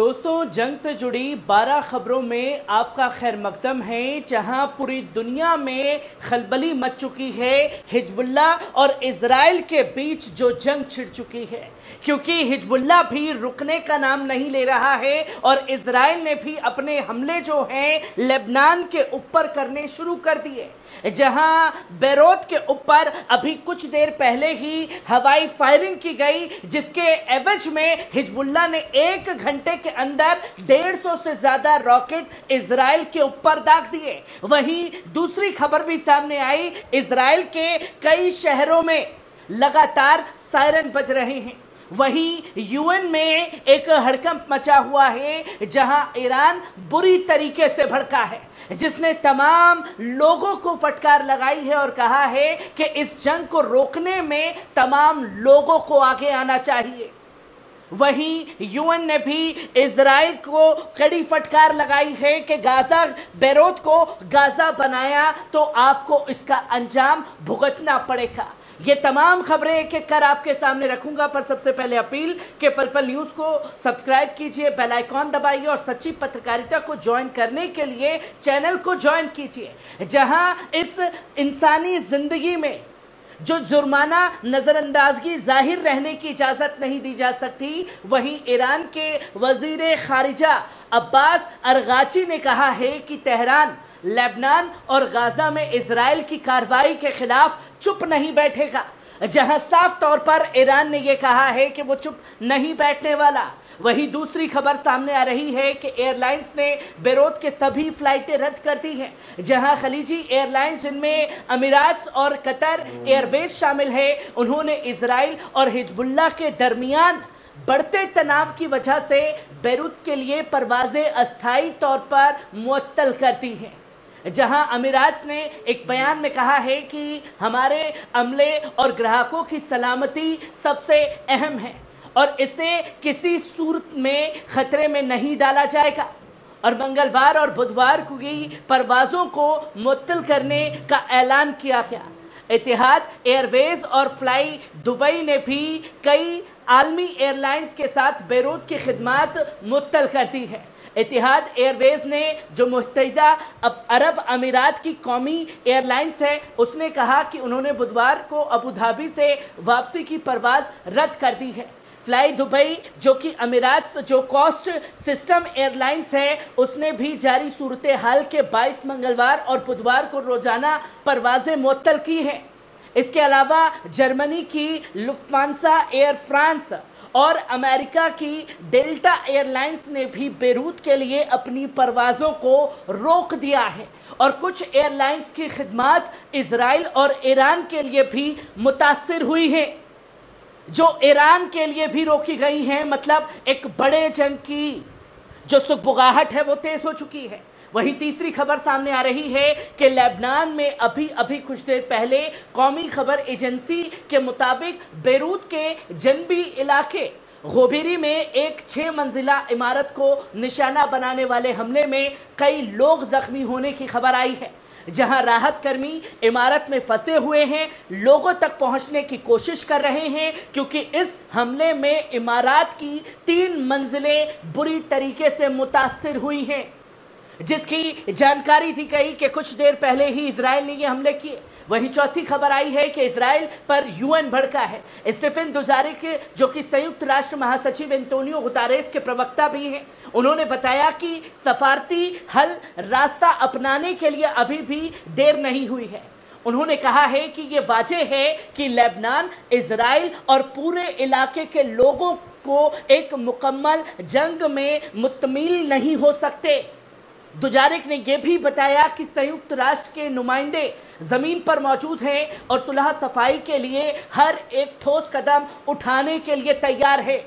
दोस्तों, जंग से जुड़ी 12 खबरों में आपका खैर मकदम है, जहां पूरी दुनिया में खलबली मच चुकी है। हिजबुल्लाह और इजराइल के बीच जो जंग छिड़ चुकी है, क्योंकि हिजबुल्लाह भी रुकने का नाम नहीं ले रहा है और इजराइल ने भी अपने हमले जो हैं लेबनान के ऊपर करने शुरू कर दिए। जहां बेरूत के ऊपर अभी कुछ देर पहले ही हवाई फायरिंग की गई, जिसके एवज में हिजबुल्लाह ने 1 घंटे के अंदर 150 से ज्यादा रॉकेट इजराइल के ऊपर दाग दिए। वहीं दूसरी खबर भी सामने आई, इजराइल के कई शहरों में लगातार सायरन बज रहे हैं। वहीं यूएन में एक हड़कंप मचा हुआ है, जहां ईरान बुरी तरीके से भड़का है, जिसने तमाम लोगों को फटकार लगाई है और कहा है कि इस जंग को रोकने में तमाम लोगों को आगे आना चाहिए। वहीं यूएन ने भी इजराइल को कड़ी फटकार लगाई है कि गाजा, बेरूत को गाजा बनाया तो आपको इसका अंजाम भुगतना पड़ेगा। ये तमाम खबरें एक एक कर आपके सामने रखूंगा, पर सबसे पहले अपील कि पल पल न्यूज को सब्सक्राइब कीजिए, बेल आइकॉन दबाइए और सच्ची पत्रकारिता को ज्वाइन करने के लिए चैनल को ज्वाइन कीजिए। जहां इस इंसानी जिंदगी में जो जुर्माना नजरअंदाजगी जाहिर रहने की इजाजत नहीं दी जा सकती, वहीं ईरान के वजीर खारिजा अब्बास अरगाची ने कहा है कि तेहरान लेबनान और गाजा में इजराइल की कार्रवाई के खिलाफ चुप नहीं बैठेगा। जहां साफ तौर पर ईरान ने यह कहा है कि वो चुप नहीं बैठने वाला। वहीं दूसरी खबर सामने आ रही है कि एयरलाइंस ने बेरूत के सभी फ्लाइटें रद्द कर दी हैं। जहां खलीजी एयरलाइंस, जिनमें अमीरात और कतर एयरवेज शामिल है, उन्होंने इजराइल और हिजबुल्लाह के दरमियान बढ़ते तनाव की वजह से बेरूत के लिए परवाजें अस्थायी तौर पर मुअत्तल कर दी हैं। जहां अमीरात ने एक बयान में कहा है कि हमारे अमले और ग्राहकों की सलामती सबसे अहम है और इसे किसी सूरत में खतरे में नहीं डाला जाएगा। और मंगलवार और बुधवार को की परवाजों को मुअत्तल करने का ऐलान किया गया। इतिहाद एयरवेज और फ्लाई दुबई ने भी कई आलमी एयरलाइंस के साथ बेरूत की खिदमत मुअत्तल कर दी है। इतिहाद एयरवेज ने, जो मुत्तहिदा अरब अमीरात की कौमी एयरलाइंस है, उसने कहा कि उन्होंने बुधवार को अबू धाबी से वापसी की परवाज रद्द कर दी है। फ्लाई दुबई, जो कि अमीरात जो कॉस्ट सिस्टम एयरलाइंस है, उसने भी जारी सूरत हाल के 22 मंगलवार और बुधवार को रोजाना परवाजें मुअत्तल की हैं। इसके अलावा जर्मनी की लुफ्तांसा, एयर फ्रांस और अमेरिका की डेल्टा एयरलाइंस ने भी बेरूत के लिए अपनी परवाजों को रोक दिया है और कुछ एयरलाइंस की खिदमत इजराइल और ईरान के लिए भी मुतासिर हुई है, जो ईरान के लिए भी रोकी गई हैं। मतलब एक बड़े जंग की जो सुगबुगाहट है वो तेज हो चुकी है। वहीं तीसरी खबर सामने आ रही है कि लेबनान में अभी कुछ देर पहले कौमी खबर एजेंसी के मुताबिक बेरूत के जनूबी इलाके गोबेरी में एक 6 मंजिला इमारत को निशाना बनाने वाले हमले में कई लोग जख्मी होने की खबर आई है। जहां राहत कर्मी इमारत में फंसे हुए हैं, लोगों तक पहुंचने की कोशिश कर रहे हैं, क्योंकि इस हमले में इमारत की 3 मंजिलें बुरी तरीके से मुतासिर हुई हैं, जिसकी जानकारी दी गई कि कुछ देर पहले ही इजराइल ने ये हमले किए। वहीं चौथी खबर आई है कि इजराइल पर यूएन भड़का है। स्टीफन दुजारिक, जो कि संयुक्त राष्ट्र महासचिव एंटोनियो गुतेरेस के प्रवक्ता भी हैं, उन्होंने बताया कि सफारती हल रास्ता अपनाने के लिए अभी भी देर नहीं हुई है। उन्होंने कहा है कि ये वाजह है कि लेबनान, इजराइल और पूरे इलाके के लोगों को एक मुकम्मल जंग में मुत्तमिल नहीं हो सकते। दुजारिक ने यह भी बताया कि संयुक्त राष्ट्र के नुमाइंदे जमीन पर मौजूद हैं और सुलह सफाई के लिए हर एक ठोस कदम उठाने के लिए तैयार है।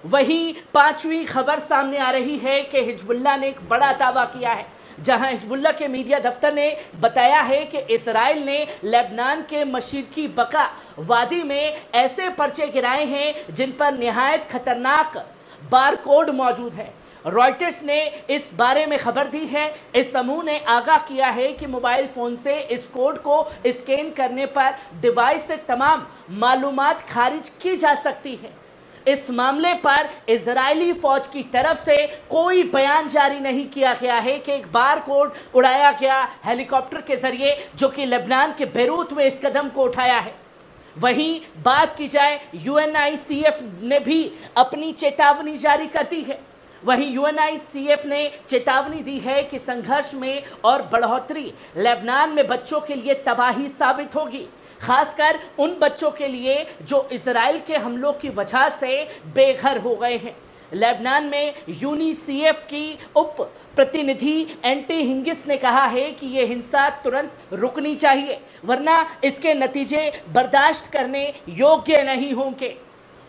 वहीं 5वीं खबर सामने आ रही है कि हिजबुल्लाह ने एक बड़ा दावा किया है, जहां हिजबुल्लाह के मीडिया दफ्तर ने बताया है कि इजराइल ने लेबनान के मशरिकी बका वादी में ऐसे पर्चे गिराए हैं जिन पर निहायत खतरनाक बारकोड मौजूद है। रॉयटर्स ने इस बारे में खबर दी है। इस समूह ने आगाह किया है कि मोबाइल फोन से इस कोड को स्कैन करने पर डिवाइस से तमाम मालूमात खारिज की जा सकती है। इस मामले पर इजरायली फौज की तरफ से कोई बयान जारी नहीं किया गया है कि एक बार कोड उड़ाया गया हेलीकॉप्टर के जरिए जो कि लेबनान के बेरूत में इस कदम को उठाया है। वहीं बात की जाए यूएनआईसीएफ ने भी अपनी चेतावनी जारी कर दी है। वहीं यूएनआईसीएफ ने चेतावनी दी है कि संघर्ष में और बढ़ोतरी लेबनान में बच्चों के लिए तबाही साबित होगी, खासकर उन बच्चों के लिए जो इजराइल के हमलों की वजह से बेघर हो गए हैं। लेबनान में यूनिसीएफ की उप प्रतिनिधि एंटी हिंगिस ने कहा है कि यह हिंसा तुरंत रुकनी चाहिए, वरना इसके नतीजे बर्दाश्त करने योग्य नहीं होंगे।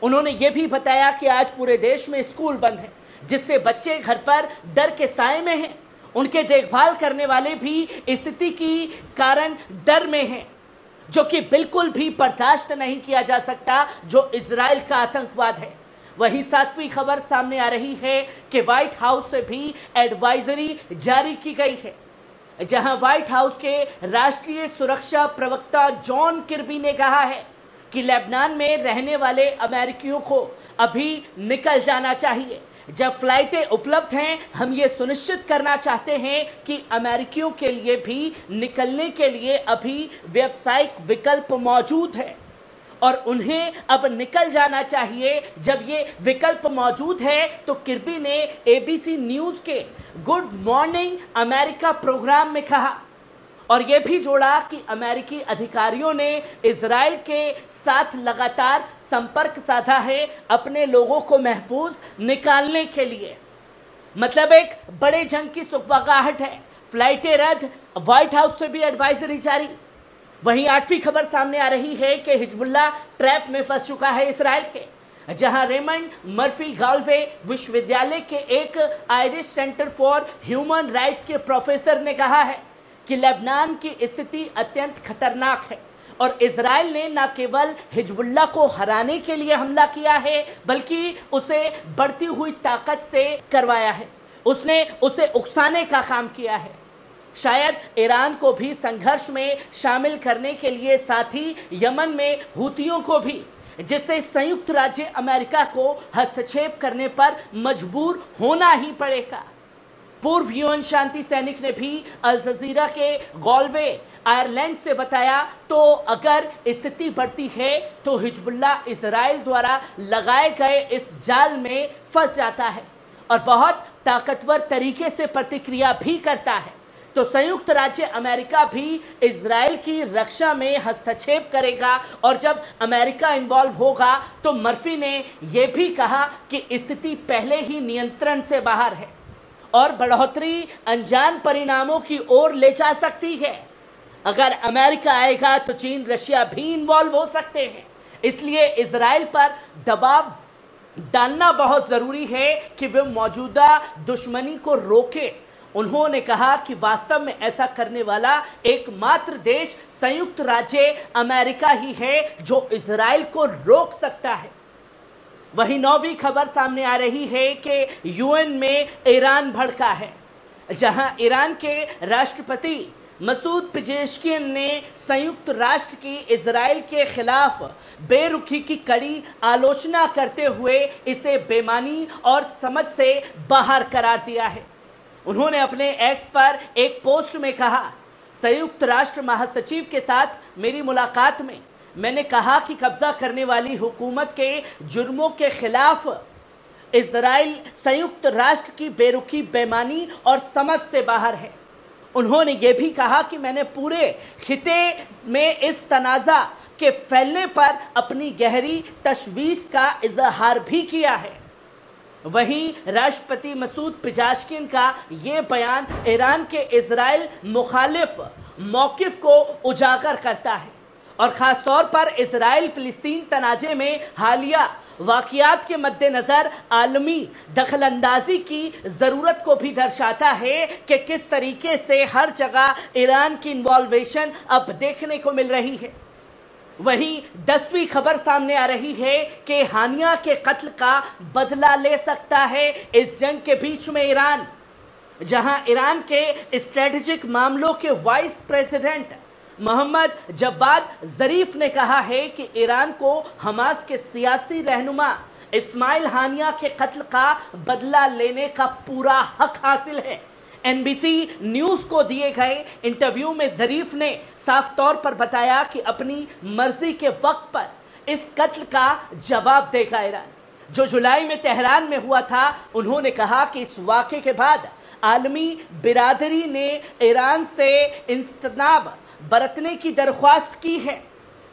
उन्होंने यह भी बताया कि आज पूरे देश में स्कूल बंद हैं, जिससे बच्चे घर पर डर के साए में हैं। उनके देखभाल करने वाले भी स्थिति की कारण डर में हैं, जो कि बिल्कुल भी बर्दाश्त नहीं किया जा सकता, जो इजराइल का आतंकवाद है। वहीं सातवीं खबर सामने आ रही है कि व्हाइट हाउस से भी एडवाइजरी जारी की गई है, जहां व्हाइट हाउस के राष्ट्रीय सुरक्षा प्रवक्ता जॉन किर्बी ने कहा है कि लेबनान में रहने वाले अमेरिकियों को अभी निकल जाना चाहिए। जब फ्लाइटें उपलब्ध हैं, हम ये सुनिश्चित करना चाहते हैं कि अमेरिकियों के लिए भी निकलने के लिए अभी व्यावसायिक विकल्प मौजूद है और उन्हें अब निकल जाना चाहिए। जब ये विकल्प मौजूद है तो किर्बी ने एबीसी न्यूज़ के गुड मॉर्निंग अमेरिका प्रोग्राम में कहा और यह भी जोड़ा कि अमेरिकी अधिकारियों ने इजराइल के साथ लगातार संपर्क साधा है अपने लोगों को महफूज निकालने के लिए। मतलब एक बड़े जंग की सुगबगाहट है। फ्लाइटें रद्द, व्हाइट हाउस से भी एडवाइजरी जारी। वहीं आठवीं खबर सामने आ रही है कि हिजबुल्लाह ट्रैप में फंस चुका है इजराइल के, जहां रेमंड मर्फी गाल्वे विश्वविद्यालय के एक Irish centre for human rights के प्रोफेसर ने कहा है कि लेबनान की स्थिति अत्यंत खतरनाक है और इजराइल ने न केवल हिजबुल्लाह को हराने के लिए हमला किया है, बल्कि उसे बढ़ती हुई ताकत से करवाया है। उसने उसे उकसाने का काम किया है। शायद ईरान को भी संघर्ष में शामिल करने के लिए, साथ ही यमन में हुतियों को भी, जिससे संयुक्त राज्य अमेरिका को हस्तक्षेप करने पर मजबूर होना ही पड़ेगा। पूर्व यूएन शांति सैनिक ने भी अल जजीरा के गॉल्वे आयरलैंड से बताया तो अगर स्थिति बढ़ती है तो हिजबुल्लाह इजराइल द्वारा लगाए गए इस जाल में फंस जाता है और बहुत ताकतवर तरीके से प्रतिक्रिया भी करता है, तो संयुक्त राज्य अमेरिका भी इजराइल की रक्षा में हस्तक्षेप करेगा। और जब अमेरिका इन्वॉल्व होगा तो मर्फी ने यह भी कहा कि स्थिति पहले ही नियंत्रण से बाहर है और बढ़ोतरी अनजान परिणामों की ओर ले जा सकती है। अगर अमेरिका आएगा तो चीन, रशिया भी इन्वॉल्व हो सकते हैं। इसलिए इजराइल पर दबाव डालना बहुत जरूरी है कि वे मौजूदा दुश्मनी को रोके। उन्होंने कहा कि वास्तव में ऐसा करने वाला एकमात्र देश संयुक्त राज्य अमेरिका ही है जो इजराइल को रोक सकता है। वहीं नौवीं खबर सामने आ रही है कि यूएन में ईरान भड़का है, जहां ईरान के राष्ट्रपति मसूद पेजेश्कियन ने संयुक्त राष्ट्र की इजराइल के खिलाफ बेरुखी की कड़ी आलोचना करते हुए इसे बेईमानी और समझ से बाहर करार दिया है। उन्होंने अपने एक्स पर एक पोस्ट में कहा, संयुक्त राष्ट्र महासचिव के साथ मेरी मुलाकात में मैंने कहा कि कब्जा करने वाली हुकूमत के जुर्मों के खिलाफ इजराइल संयुक्त राष्ट्र की बेरुखी, बेईमानी और समझ से बाहर है। उन्होंने ये भी कहा कि मैंने पूरे खिते में इस तनाज़ा के फैलने पर अपनी गहरी तशवीश का इजहार भी किया है। वहीं राष्ट्रपति मसूद पेजेश्कियन का ये बयान ईरान के इजराइल मुखालिफ मौकिफ को उजागर करता है और ख़ासतौर पर इजराइल फिलिस्तीन तनाज़े में हालिया वाक़ियात के मद्देनज़र आलमी दखलंदाजी की ज़रूरत को भी दर्शाता है कि किस तरीके से हर जगह ईरान की इन्वॉल्वेशन अब देखने को मिल रही है। वहीं 10वीं खबर सामने आ रही है कि हानिया के कत्ल का बदला ले सकता है इस जंग के बीच में ईरान, जहां ईरान के स्ट्रेटेजिक मामलों के वाइस प्रेसिडेंट मोहम्मद जवाद जरीफ ने कहा है कि ईरान को हमास के सियासी रहनुमा इस्माइल हानिया के कत्ल का बदला लेने का पूरा हक हासिल है। एनबीसी न्यूज को दिए गए इंटरव्यू में ज़रीफ ने साफ तौर पर बताया कि अपनी मर्जी के वक्त पर इस कत्ल का जवाब देगा ईरान। जो जुलाई में तेहरान में हुआ था, उन्होंने कहा कि इस वाक़े के बाद आलमी बिरादरी ने ईरान से इंस्तनाब बरतने की दरख्वास्त की है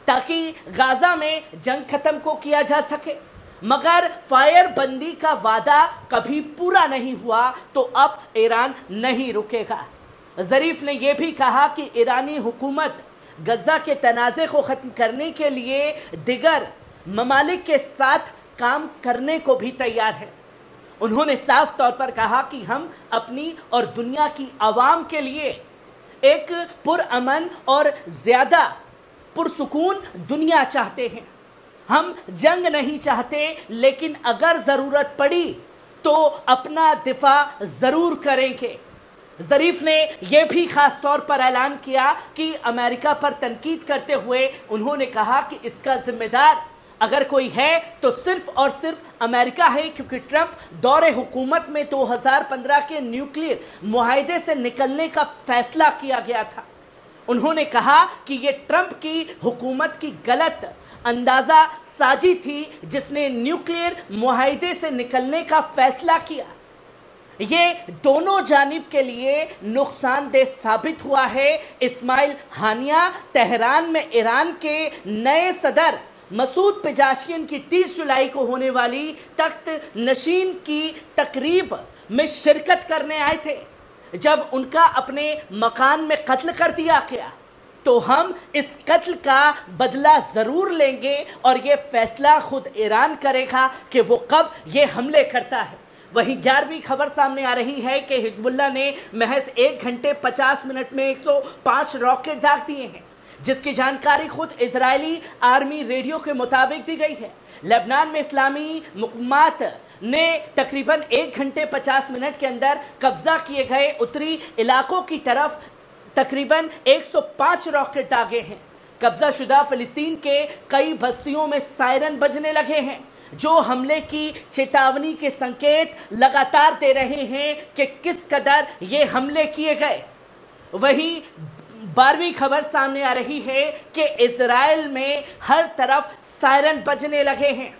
ताकि गाजा में जंग खत्म को किया जा सके, मगर फायर बंदी का वादा कभी पूरा नहीं हुआ, तो अब ईरान नहीं रुकेगा। ज़रीफ ने यह भी कहा कि ईरानी हुकूमत गजा के तनाज़े को ख़त्म करने के लिए दिगर ममालिक के साथ काम करने को भी तैयार है। उन्होंने साफ तौर पर कहा कि हम अपनी और दुनिया की आवाम के लिए एक पुरअमन और ज़्यादा पुरसुकून दुनिया चाहते हैं। हम जंग नहीं चाहते, लेकिन अगर ज़रूरत पड़ी तो अपना दिफा ज़रूर करेंगे। ज़रीफ ने यह भी ख़ास तौर पर ऐलान किया कि अमेरिका पर तनकीद करते हुए उन्होंने कहा कि इसका जिम्मेदार अगर कोई है तो सिर्फ और सिर्फ अमेरिका है, क्योंकि ट्रंप दौरे हुकूमत में 2015 के न्यूक्लियर मुआहदे से निकलने का फैसला किया गया था। उन्होंने कहा कि यह ट्रंप की हुकूमत की गलत अंदाज़ा साजी थी जिसने न्यूक्लियर मुआहदे से निकलने का फैसला किया। ये दोनों जानिब के लिए नुकसानदेह साबित हुआ है। इस्माइल हानिया तेहरान में ईरान के नए सदर मसूद पेज़ेश्कियान की 30 जुलाई को होने वाली तख्त नशीन की तकरीब में शिरकत करने आए थे। जब उनका अपने मकान में कत्ल कर दिया गया तो हम इस कत्ल का बदला ज़रूर लेंगे और ये फैसला खुद ईरान करेगा कि वो कब ये हमले करता है। वहीं 11वीं खबर सामने आ रही है कि हिजबुल्लाह ने महज 1 घंटे 50 मिनट में 105 रॉकेट दाग दिए हैं, जिसकी जानकारी खुद इजरायली आर्मी रेडियो के मुताबिक दी गई है। लेबनान में इस्लामी मुक़ावमत ने तकरीबन 1 घंटे 50 मिनट के अंदर कब्जा किए गए उत्तरी इलाकों की तरफ तकरीबन 105 रॉकेट दागे हैं। कब्जा शुदा फ़िलिस्तीन के कई बस्तियों में सायरन बजने लगे हैं, जो हमले की चेतावनी के संकेत लगातार दे रहे हैं कि किस कदर ये हमले किए गए। वहीं 12वीं खबर सामने आ रही है कि इजराइल में हर तरफ सायरन बजने लगे हैं।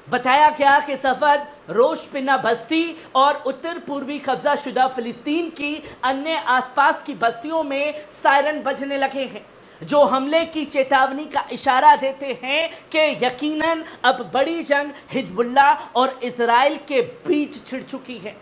बताया गया कि सफद, रोशपिना बस्ती और उत्तर पूर्वी कब्जा शुदा फ़िलिस्तीन की अन्य आसपास की बस्तियों में सायरन बजने लगे हैं, जो हमले की चेतावनी का इशारा देते हैं कि यकीनन अब बड़ी जंग हिजबुल्लाह और इजराइल के बीच छिड़ चुकी है।